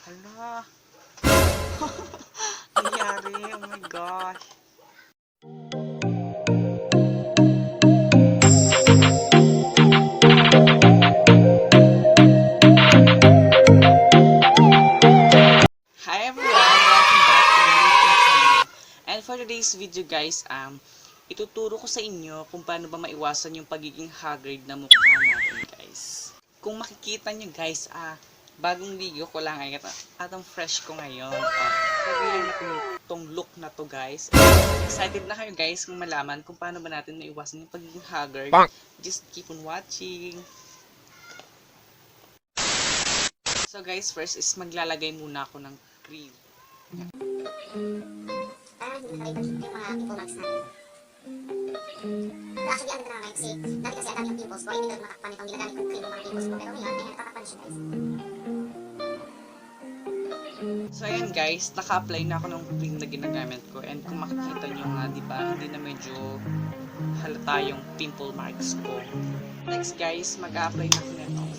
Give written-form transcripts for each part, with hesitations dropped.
Hala. Nangyari. Oh my gosh. Hi everyone! Welcome back to my YouTube channel. And for today's video guys, ituturo ko sa inyo kung paano ba maiwasan yung pagiging haggard na mukha natin guys. Kung makikita nyo guys, bagong video ko lang ngayon at ang fresh ko ngayon. Gagawin natin itong look na to guys. Excited na kayo guys kung malaman kung paano ba natin maiwasan yung pagiging haggard. Just keep on watching. So guys, first is maglalagay muna ako ng cream. Para hindi nakalipat yung mga pimple marks natin. Actually, ano na ngayon kasi dati kasi ang dami ng pimples ko, hindi ko matakpan itong ginagamit kong cream ng mga pimples ko. Pero ngayon, ay natatakpan siya guys. So ayan guys, naka-apply na ako ng cream na ginagamit ko. And kung makikita nyo nga, diba, hindi na medyo halata yung pimple marks ko. Next guys, mag-a-apply na ako nitong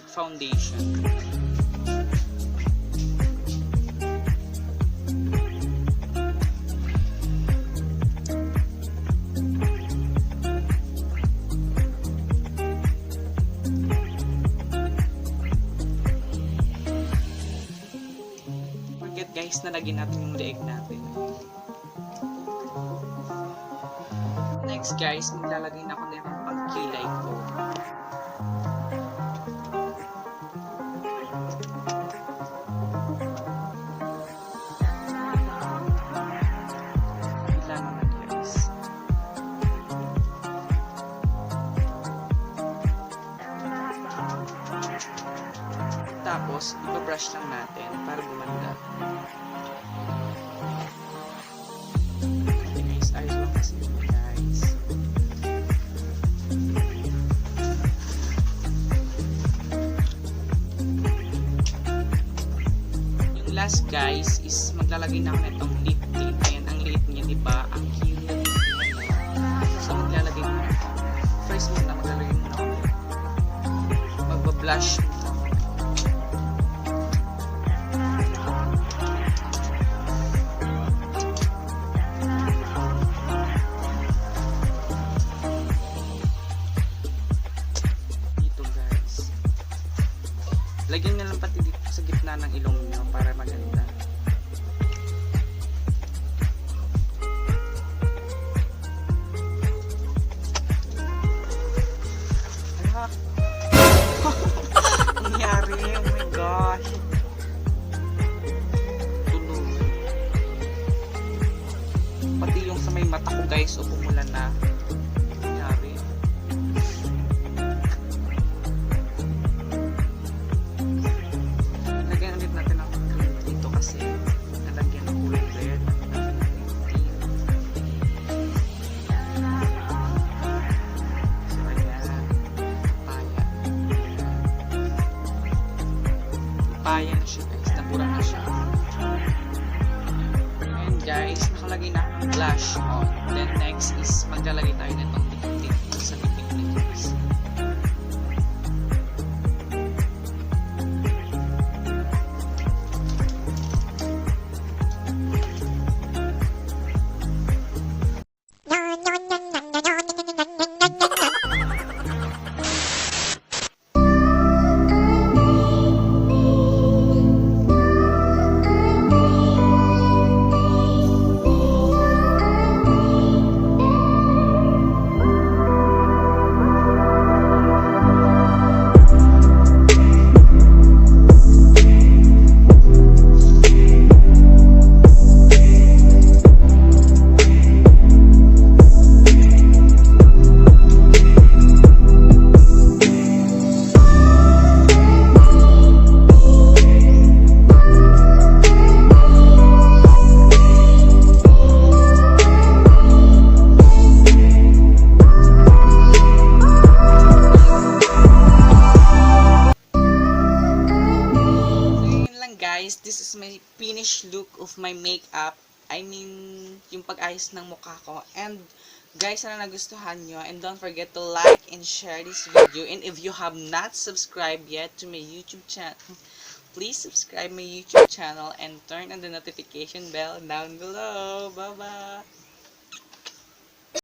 foundation. Guys, nalagyan natin yung leeg natin. Next guys, maglalagay na ako ng pangkilay ko. Wala naman guys. Tapos, iba-brush lang natin para gumanda. Okay guys, ayos lang kasi yun guys. Yung last guys is maglalagay na ako na itong lip tint. Ayan, ang liit niya, diba? Ang cute. So, maglalagay na ako. First muna, maglalagay muna ako. Magbablush muna. Lagyan nyo lang pati dito sa gitna ng ilong nyo para maganda. Hala. Ang nangyari? Oh my gosh. Tulog. Pati yung sa may mata ko guys, pumulan na. Nangyari. Paya na siya guys, nabura na siya. And guys, nakalagay na akong blush on. Then next is maglalagay tayo nitong tip-tip sa bibig ni guys. Guys, this is my finished look of my makeup. I mean, yung pag-ayos ng mukha ko. And guys, sana nagustuhan nyo. And don't forget to like and share this video. And if you have not subscribed yet to my YouTube channel, please subscribe my YouTube channel and turn on the notification bell down below. Bye-bye!